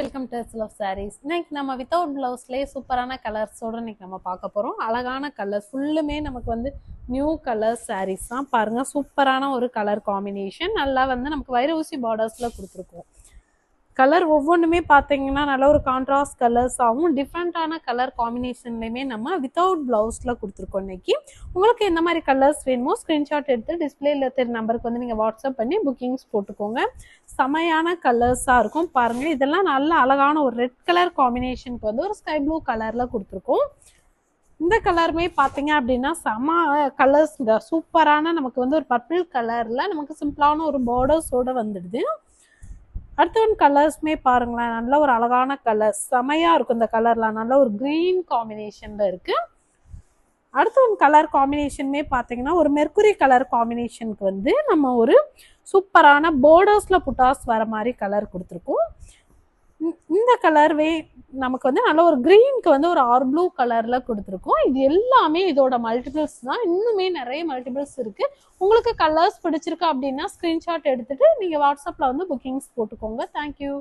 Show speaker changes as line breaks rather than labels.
Welcome to love saris. இன்னைக்கு நம்ம without பிளவுஸ்லேயே சூப்பரான கலர்ஸோட இன்னைக்கு நம்ம பார்க்க போகிறோம். அழகான கலர் ஃபுல்லுமே நமக்கு வந்து நியூ கலர் சாரீஸ் தான். பாருங்கள், சூப்பரான ஒரு கலர் காம்பினேஷன். நல்லா வந்து நமக்கு வைர ஊசி பார்டர்ஸில் கொடுத்துருக்கோம். கலர் ஒவ்வொன்றுமே பார்த்தீங்கன்னா நல்ல ஒரு கான்ட்ராஸ்ட் கலர்ஸாகவும் டிஃப்ரெண்ட்டான கலர் காம்பினேஷன்லையுமே நம்ம வித்தவுட் ப்ளவுஸில் கொடுத்துருக்கோம். இன்னைக்கு உங்களுக்கு எந்த மாதிரி கலர்ஸ் வேணுமோ ஸ்க்ரீன்ஷாட் எடுத்து டிஸ்பிளேல தெரிய நம்பருக்கு வந்து நீங்கள் வாட்ஸ்அப் பண்ணி புக்கிங்ஸ் போட்டுக்கோங்க. செமையான கலர்ஸாக இருக்கும். பாருங்கள், இதெல்லாம் நல்ல அழகான ஒரு ரெட் கலர் காம்பினேஷனுக்கு வந்து ஒரு ஸ்கை ப்ளூ கலரில் கொடுத்துருக்கோம். இந்த கலருமே பார்த்தீங்க அப்படின்னா செம கலர்ஸ், சூப்பரான நமக்கு வந்து ஒரு பர்பிள் கலரில் நமக்கு சிம்பிளான ஒரு பார்டர்ஸோடு வந்துடுது. அடுத்த ஒன் கலர்ஸ்மே பாருங்களேன், நல்ல ஒரு அழகான கலர், செமையா இருக்கும். இந்த கலர்லாம் நல்ல ஒரு கிரீன் காம்பினேஷன்ல இருக்கு. அடுத்த ஒன் கலர் காம்பினேஷனுமே பார்த்தீங்கன்னா ஒரு மெர்குரி கலர் காம்பினேஷனுக்கு வந்து நம்ம ஒரு சூப்பரான பார்டர்ஸ்ல புட்டாஸ் வர மாதிரி கலர் கொடுத்துருக்கோம். இந்த கலர்வே நமக்கு வந்து நல்ல ஒரு கிரீனுக்கு வந்து ஒரு ஆர் ப்ளூ கலர்ல கொடுத்துருக்கோம். இது எல்லாமே இதோட மல்டிபிள்ஸ் தான். இன்னுமே நிறைய மல்டிபிள்ஸ் இருக்கு. உங்களுக்கு கலர்ஸ் பிடிச்சிருக்கு அப்படின்னா ஸ்கிரீன்ஷாட் எடுத்துட்டு நீங்க வாட்ஸ்அப்ல வந்து புக்கிங்ஸ் போட்டுக்கோங்க. தேங்க்யூ.